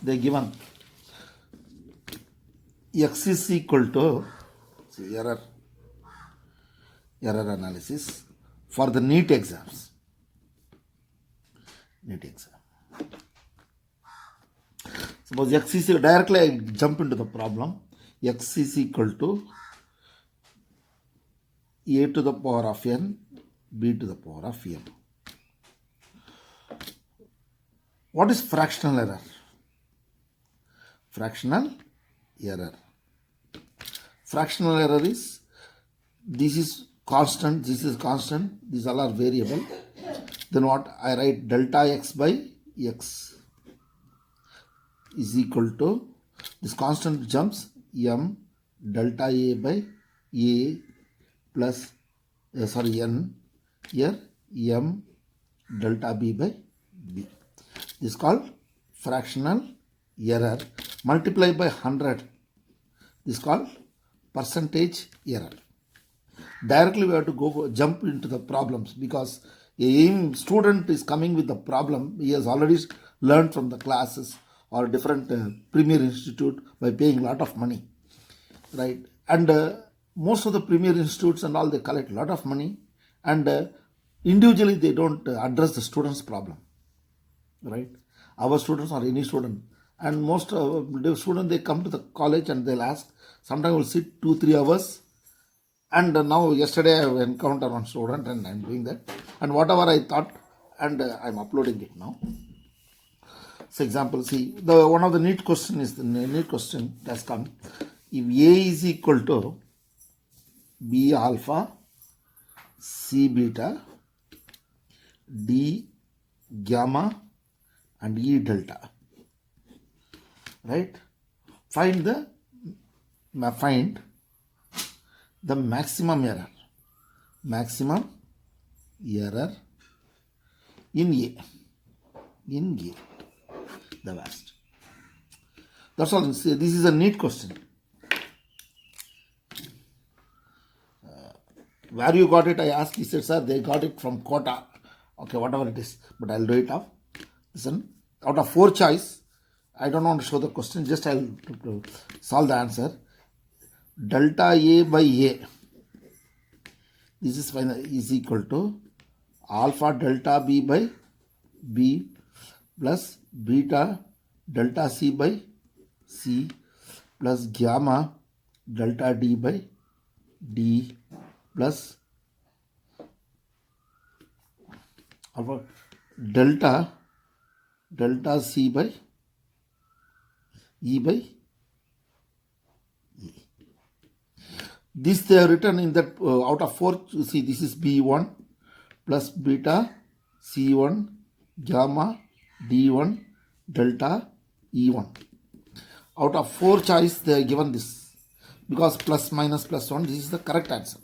they given x is equal to error analysis for the NEET exams. NEET exam. Suppose x is directly I jump into the problem. X is equal to a to the power of n, b to the power of m. What is fractional error? Fractional error. Fractional error is this is constant, this is constant, these all are variable. Then what? I write delta x by x is equal to this constant jumps m delta a by a plus n here m delta b by b. This is called fractional error. Multiply by 100. This is called percentage error. Directly we have to jump into the problems because a student is coming with the problem. He has already learned from the classes or different premier institute by paying a lot of money, right? And most of the premier institutes and all, they collect a lot of money, and individually they don't address the student's problem, right? Our students or any student, and most the students, they come to the college and they'll ask. Sometimes we'll sit 2-3 hours. And now yesterday I have encountered one student and I'm doing that. And whatever I thought, and I'm uploading it now. So example, see, one of the NEET question is the NEET question has come. If A is equal to B alpha, C beta, D gamma, and E delta, right? Find the maximum error. Maximum error in A. The vast. That's all. This is a NEET question. Where you got it, I asked. He said, sir, they got it from quota. Okay, whatever it is. But I'll do it up. Listen, out of 4 choice, I don't want to show the question. Just I'll solve the answer. Delta A by A. This is equal to alpha delta B by B plus beta delta C by C plus gamma delta D by D plus alpha delta C by E by E. This they have written in that out of 4, see, this is B1 plus beta C1 gamma D1 delta E1. Out of 4 choice they are given this, because plus minus plus 1, this is the correct answer,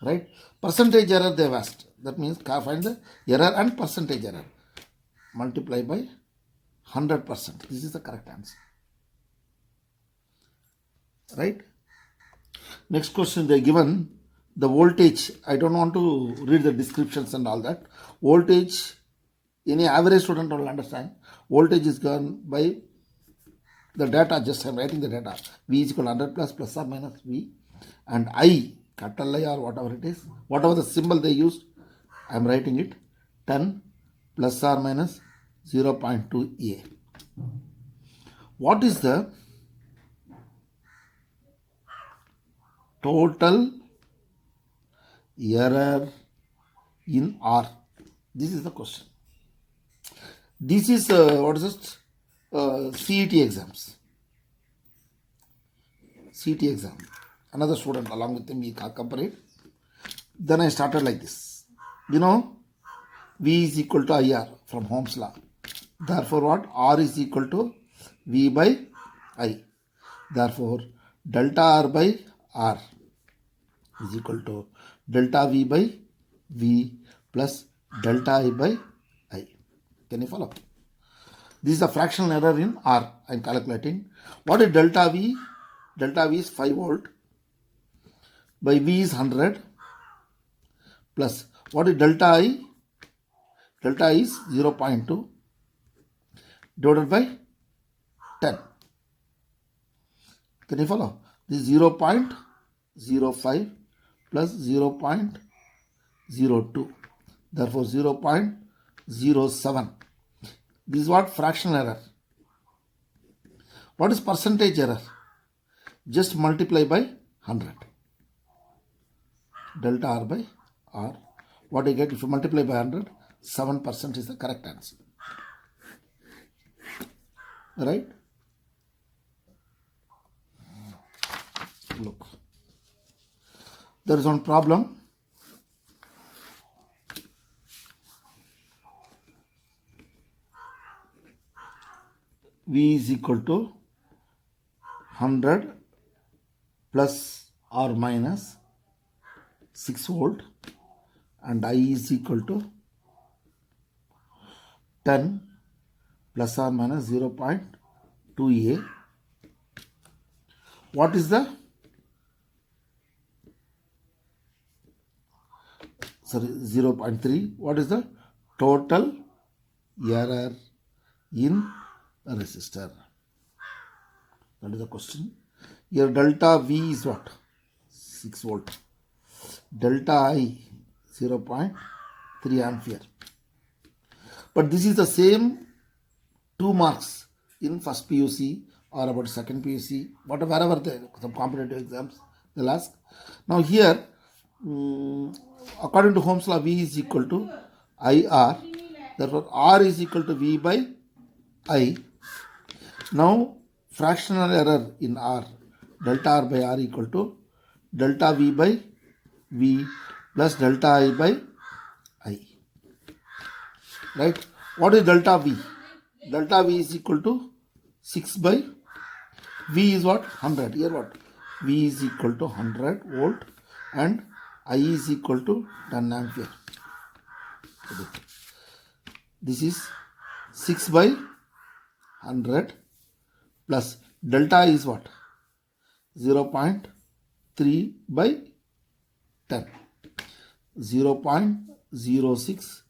right? Percentage error they have asked. That means find the error and percentage error. Multiply by 100%. This is the correct answer, right? Next question, they given the voltage. I don't want to read the descriptions and all that. Voltage, any average student will understand. Voltage is given by the data. Just I'm writing the data. V is equal to 100 plus or minus V, and I, capital I or whatever it is, whatever the symbol they used, I'm writing it 10 plus or minus 0.2 A. What is the total error in R? This is the question. This is what is it? CET exams. CET exam. Another student along with him, he accompanied. Then I started like this. You know, V is equal to IR from Ohm's law. Therefore, what? R is equal to V by I. Therefore, delta R by R is equal to delta V by V plus delta I by I. Can you follow? This is a fractional error in R. I am calculating. What is delta V? Delta V is 5 volt by V is 100 plus what is delta I? Delta I is 0.2 divided by 10. Can you follow? This is 0.05 plus 0.02. Therefore, 0.07. This is what? Fractional error. What is percentage error? Just multiply by 100. Delta R by R. What do you get if you multiply by 100? 7% is the correct answer. Right? Look. There is one problem. V is equal to 100 plus or minus 6 volt and I is equal to 10 plus or minus 0.2A. What is the 0.3? What is the total error in a resistor? That is the question. Here delta V is what? 6 volt. Delta I 0.3 ampere. But this is the same 2 marks in first PUC or about second PUC, wherever some competitive exams they'll ask. Now here, according to Ohm's law, V is equal to IR. Therefore, R is equal to V by I. Now, fractional error in R, delta R by R equal to delta V by V plus delta I by I. Right? What is delta V? Delta V is equal to 6 by V is what? 100. Here what? V is equal to 100 volt and I is equal to 10 ampere. This is 6 by 100 plus delta I is what? 0.3 by 10. 0.06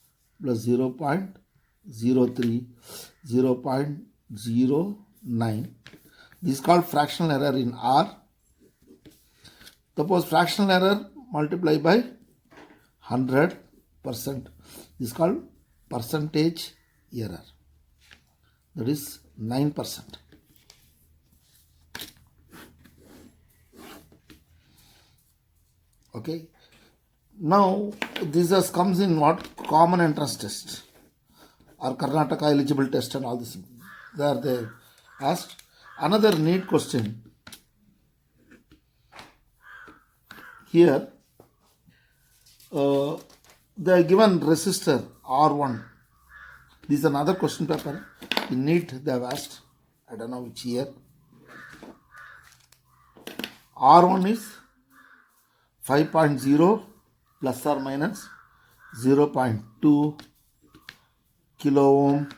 plus 0.03, 0.09. This is called fractional error in R. Suppose fractional error multiply by 100%. This is called percentage error. That is 9%. Okay. Now this comes in what? Common entrance test or Karnataka eligible test and all this. There they asked. Another neat question. Here they are given resistor R1. This is another question paper. In NEET they have asked. I don't know which year. R1 is 5.0 plus or minus 0.2 kilo ohm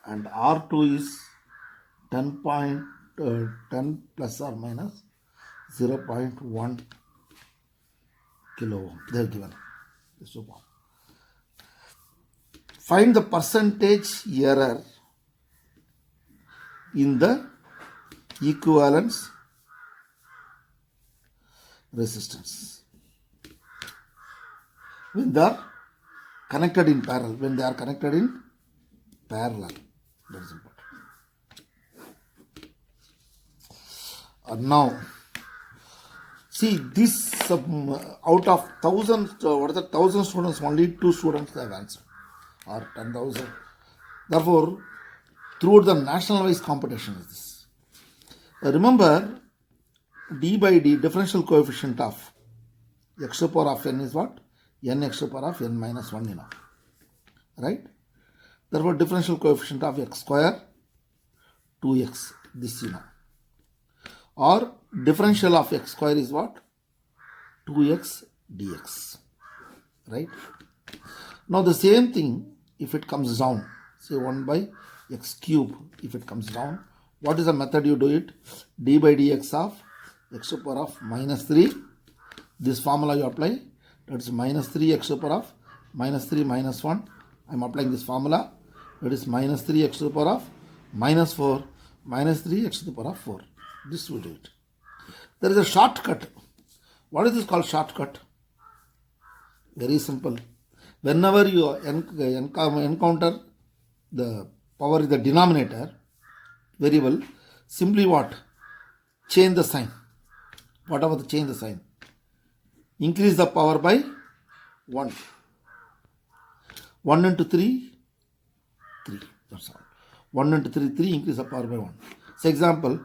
and R2 is 10 plus or minus 0.1 kilo ohm. They are given. Find the percentage error in the equivalence resistance when they are connected in parallel. When they are connected in parallel, that is important. Now, see this out of 1,000 students, only 2 students have answered, or 10,000. Therefore, throughout the national wise competition is this. Remember, d by d differential coefficient of x to the power of n is what? N x to the power of n minus 1 in R. Right? Therefore, differential coefficient of x square 2x, this you know. Or differential of x square is what? 2x dx. Right? Now the same thing if it comes down, say 1 by x cube, if it comes down, what is the method you do it? D by dx of x to the power of minus 3. This formula you apply, that is minus 3 x to the power of minus 3 minus 1. I am applying this formula, that is minus 3 x to the power of minus 4 minus 3 x to the power of 4. This we do it. There is a shortcut. What is this called shortcut? Very simple. Whenever you encounter the power in the denominator variable, simply what? Change the sign. Whatever the change the sign. Increase the power by 1. 1 into 3, 3. That's all. 1 into 3, 3. Increase the power by 1. So example,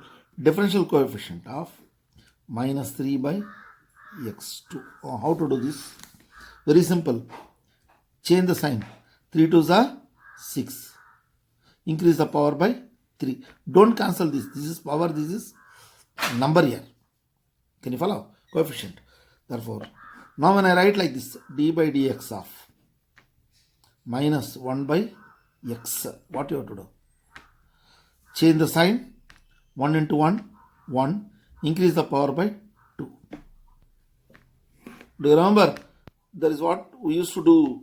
differential coefficient of minus 3 by x2. How to do this? Very simple. Change the sign. 3 2s are 6. Increase the power by 3. Don't cancel this. This is power, this is number here. Can you follow? Coefficient. Therefore, now when I write like this, d by dx of minus 1 by x, what you have to do? Change the sign. 1 into 1, 1. Increase the power by 2. Do you remember? That is what we used to do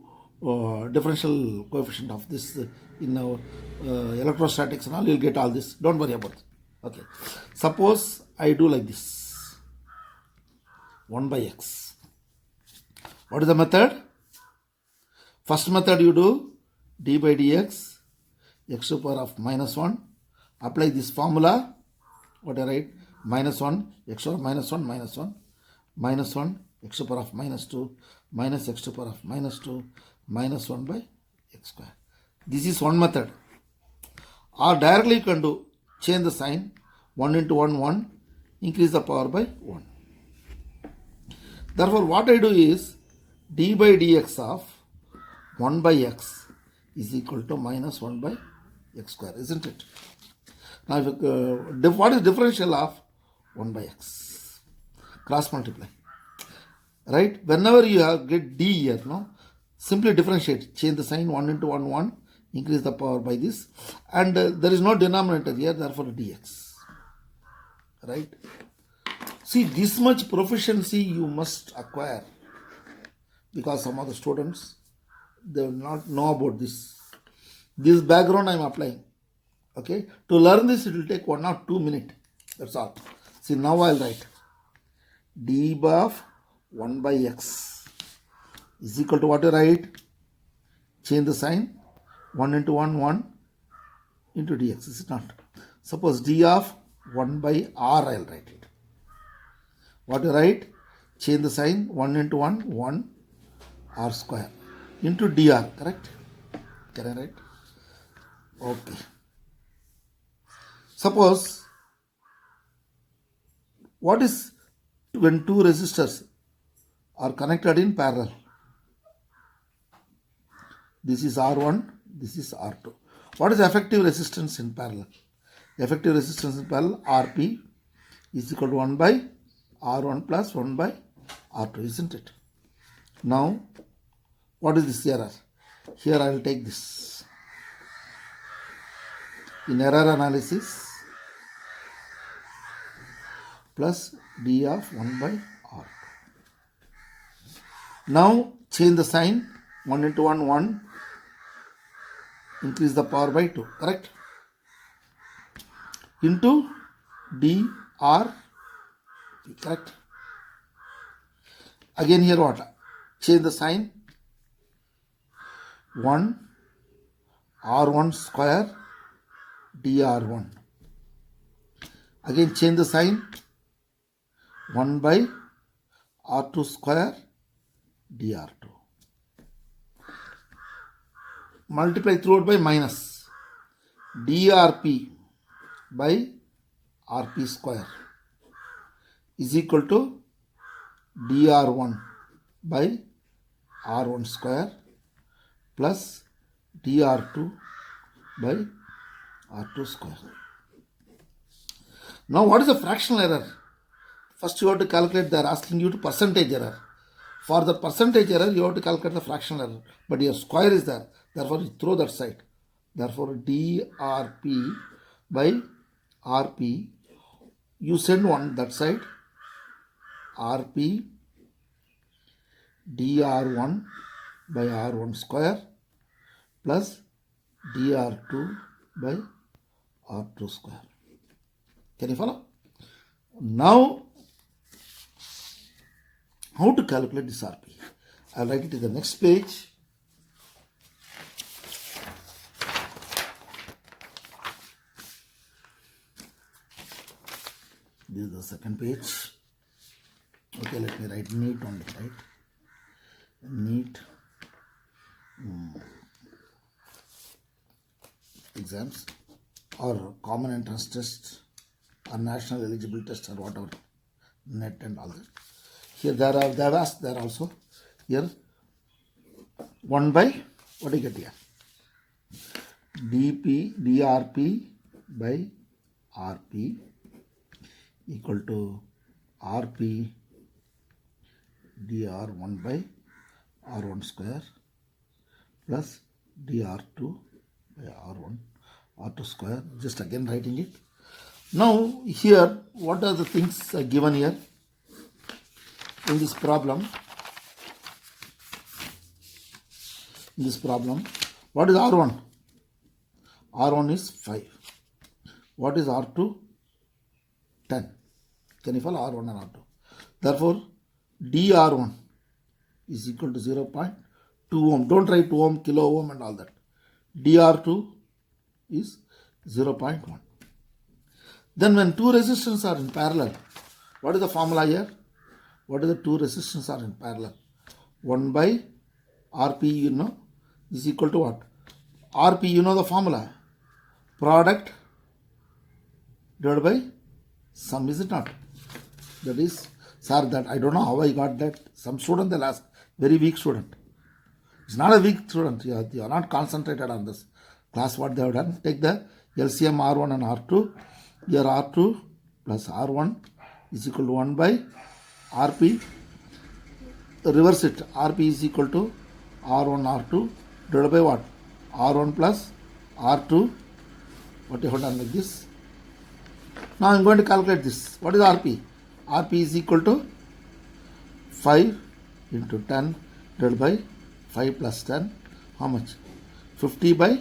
differential coefficient of this in our electrostatics and all. You'll get all this. Don't worry about it. Okay. Suppose I do like this. 1 by x. What is the method? First method you do d by dx, x to the power of minus 1. Apply this formula. What I write? Minus 1, x to the power of minus 1, minus 1. Minus 1, x to the power of minus 2, minus x to the power of minus 2, minus 1 by x square. This is one method. Or directly you can do, change the sign. 1 into 1, 1. Increase the power by 1. Therefore, what I do is d by dx of 1 by x is equal to minus 1 by x square, isn't it? Now, if, what is differential of 1 by x? Cross multiply. Right? Whenever you have get d here, no? Simply differentiate. Change the sign. 1 into 1, 1. Increase the power by this. And there is no denominator here, therefore dx. Right? See, this much proficiency you must acquire, because some of the students, they will not know about this. This background I am applying. Okay. To learn this, it will take 1 or 2 minutes. That's all. See, now I will write d of 1 by x is equal to what you write? Change the sign. 1 into 1, 1 into dx. Is it not? Suppose d of 1 by r, I will write it. What you write? Change the sign. 1 into 1, 1 r square into dr. Correct? Can I write? Okay. Suppose, what is when two resistors are connected in parallel? This is R1, this is R2. What is effective resistance in parallel? Effective resistance in parallel, Rp is equal to 1 by R1 plus 1 by R2, isn't it? Now, what is this error? Here I will take this. In error analysis, plus d of 1 by R2. Now, change the sign. 1 into 1, 1. Increase the power by 2. Correct? Into dr. Correct? Again here what? Change the sign. 1 r1 square dr1. Again change the sign. 1 by r2 square dr2. Multiply throughout by minus. drp by rp square is equal to dr1 by r1 square plus dr2 by r2 square. Now what is the fractional error? First you have to calculate, they are asking you to percentage error. For the percentage error you have to calculate the fractional error, but your square is there, therefore you throw that side. Therefore drp by rp, you send one that side, rp dr1 by r1 square plus dr2 by r2 square. Can you follow? Now, how to calculate this RP? I'll write it in the next page. This is the second page. Okay, let me write NEET only, right? NEET exams or common entrance test or national eligible test or whatever, NET and all that. Here they have asked there also. Here 1 by, what do you get here? DRP by RP equal to RP dr 1 by R1 square plus dr2 by R2 square. Just again writing it. Now here, what are the things given here in this problem? What is R1? R1 is 5. What is R2? 10. Can you follow? R1 and R2. Therefore, dr1 is equal to 0.2 ohm. Don't write 2 ohm, kilo ohm and all that. dr2 is 0.1. Then when two resistors are in parallel, what is the formula here? What is the two resistors are in parallel? 1 by RP, you know, is equal to what? RP, you know the formula. Product divided by sum, is it not? That is, sir, that I don't know how I got that. Some student they'll ask, very weak student. It's not a weak student. You are not concentrated on this class. What they have done, take the LCM R1 and R2. Here R2 plus R1 is equal to 1 by RP. Reverse it. RP is equal to R1 R2 divided by what? R1 plus R2. What you have done like this. Now I am going to calculate this. What is RP? RP is equal to 5 into 10 divided by 5 plus 10. How much? 50 by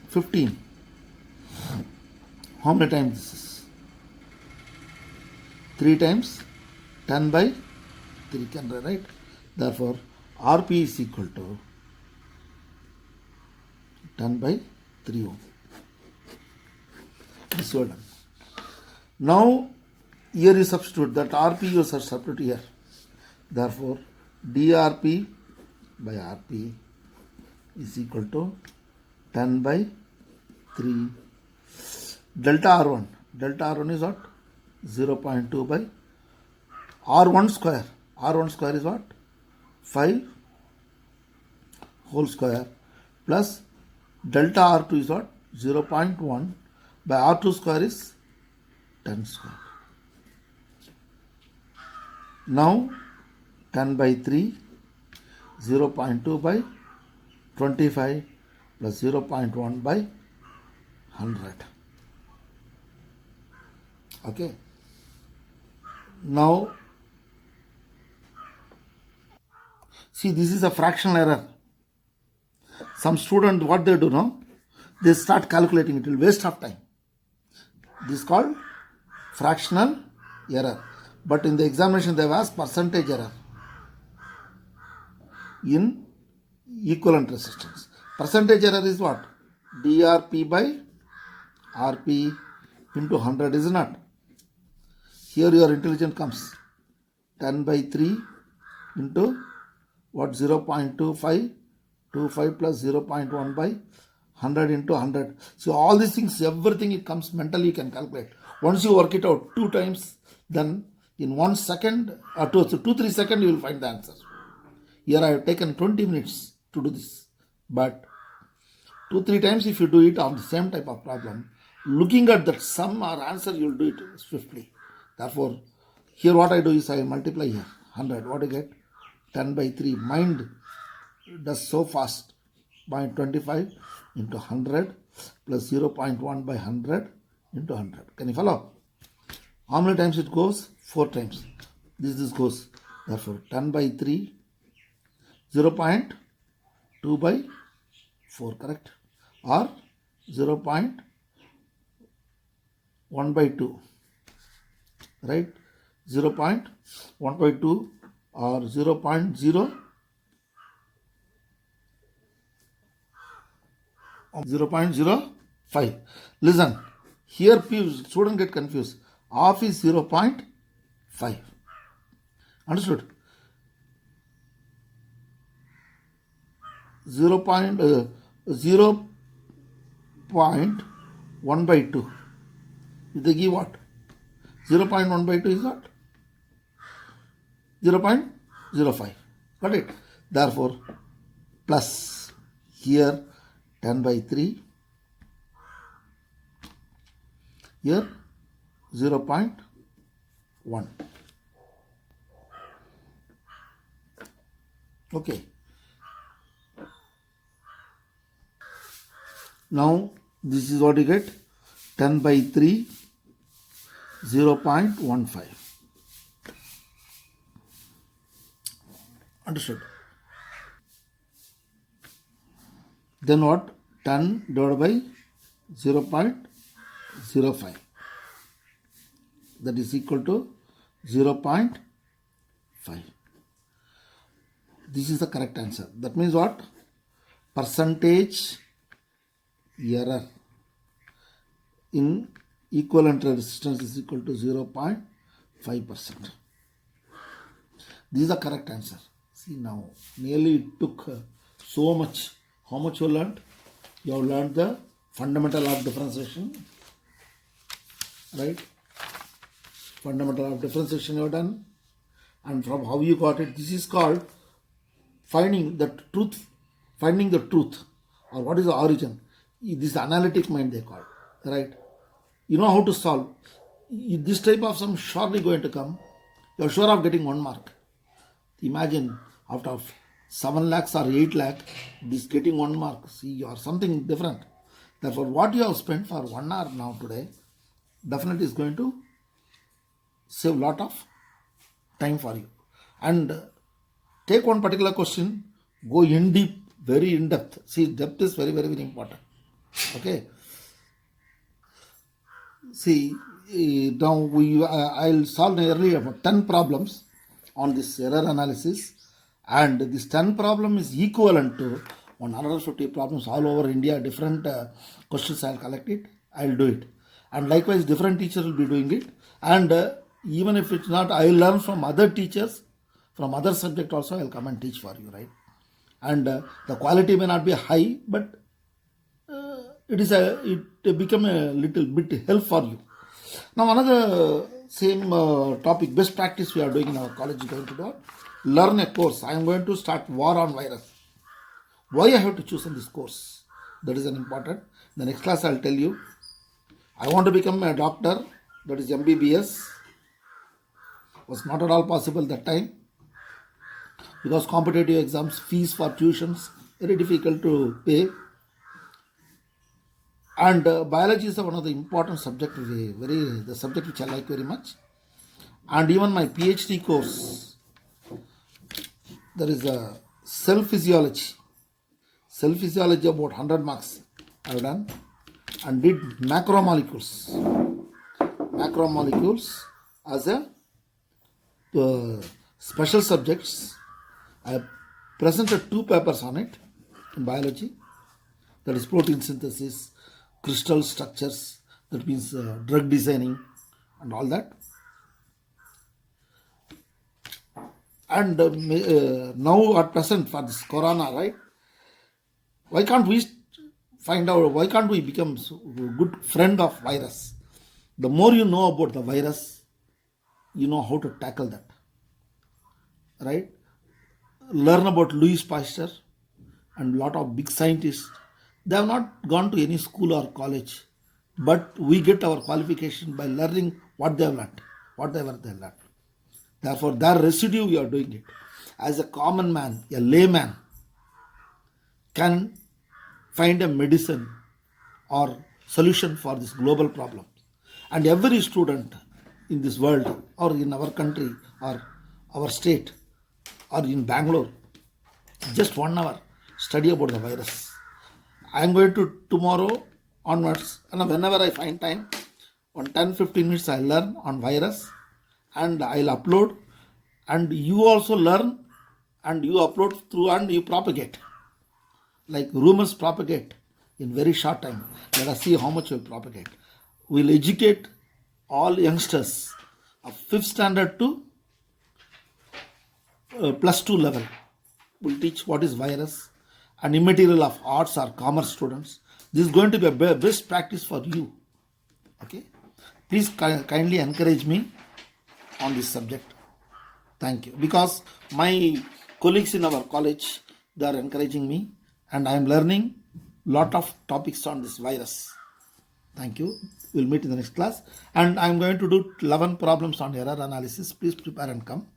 15. How many times this is? 3 times 10 by 3, can I write? Therefore, RP is equal to 10 by 3 ohm. This is done. Now, here you substitute that RP, you substitute here. Therefore, DRP by RP is equal to 10 by 3 delta R1. Delta R1 is what? 0.2 by R1 square. R1 square is what? 5 whole square plus delta R2 is what? 0.1 by R2 square is 10 square. Now 10 by 3, 0.2 by 25 plus 0.1 by 100. Okay. Now, see, this is a fractional error. Some student, what they do now, they start calculating. It will waste of time. This is called fractional error. But in the examination, they have asked percentage error in equivalent resistance. Percentage error is what? DRP by RP into 100, is not? Here your intelligence comes. 10 by 3 into what? 0.25, 25 plus 0.1 by 100 into 100. So all these things, everything it comes mentally, you can calculate. Once you work it out 2 times, then in 1 second or 2-3 seconds you will find the answer. Here I have taken 20 minutes to do this. But 2-3 times if you do it on the same type of problem, looking at that sum or answer, you will do it swiftly. Therefore, here what I do is I multiply here 100. What I get? 10 by 3. Mind does so fast. 0.25 into 100 plus 0.1 by 100 into 100. Can you follow? How many times it goes? 4 times. This goes. Therefore, 10 by 3, 0.2 by 4, correct? Or 0.1 1 by 2, right? 0.1 by 2 or 0.05. Listen, here student get confused. Half is 0.5. Understood? 0.1 by 2. If they give what? 0.1 by 2 is what? 0.05. Got it? Therefore, plus here 10 by 3. Here 0.1. Okay. Now this is what you get, 10 by 3, 0.15. Understood? Then what? 10 divided by 0.05. That is equal to 0.5. This is the correct answer. That means what? Percentage error in equivalent resistance is equal to 0.5%. This is the correct answer. See now, nearly it took so much. How much you learned? You have learned the fundamental of differentiation, right? Fundamental of differentiation you have done. And from how you got it, this is called finding the truth, or what is the origin. This analytic mind they call, right? You know how to solve. This type of sum surely going to come. You are sure of getting 1 mark. Imagine out of 7 lakhs or 8 lakh, this getting 1 mark. See, you are something different. Therefore, what you have spent for 1 hour now today, definitely is going to save lot of time for you. And take one particular question, go in deep, very in depth. See, depth is very, very, very important. Okay. See, now I'll solve nearly about 10 problems on this error analysis, and this 10 problem is equivalent to 150 problems all over India. Different questions I'll collect it, I'll do it, and likewise different teachers will be doing it. And even if it's not, I'll learn from other teachers from other subject also. I'll come and teach for you, right? And the quality may not be high, but it become a little bit help for you. Now another same topic, best practice we are doing in our college is going to do. Learn a course. I am going to start war on virus. Why I have to choose in this course? That is an important. The next class I'll tell you. I want to become a doctor. That is MBBS. Was not at all possible that time, because competitive exams, fees for tuitions, very difficult to pay. And biology is one of the important subject, the subject which I like very much. And even my PhD course, there is a cell physiology. Cell physiology about 100 marks I have done, and did macromolecules. Macromolecules as a special subjects. I have presented 2 papers on it in biology. That is protein synthesis, crystal structures, that means drug designing and all that. And now at present for this corona, right? Why can't we find out, why can't we become a good friend of virus? The more you know about the virus, you know how to tackle that, right? Learn about Louis Pasteur and lot of big scientists. They have not gone to any school or college, but we get our qualification by learning what they have learned, whatever they learned. Therefore, their residue we are doing it. As a common man, a layman can find a medicine or solution for this global problem. And every student in this world, or in our country, or our state, or in Bangalore, just 1 hour study about the virus. I am going to tomorrow onwards, and whenever I find time, On 10-15 minutes I learn on virus and I'll upload, and you also learn and you upload through and you propagate. Like rumors propagate in very short time. Let us see how much we propagate. We'll educate all youngsters of 5th standard to +2 level. We'll teach what is virus and immaterial of arts or commerce students. This is going to be a best practice for you. Okay, please kindly encourage me on this subject. Thank you, because my colleagues in our college, they are encouraging me and I am learning lot of topics on this virus. Thank you. We'll meet in the next class, and I am going to do 11 problems on error analysis. Please prepare and come.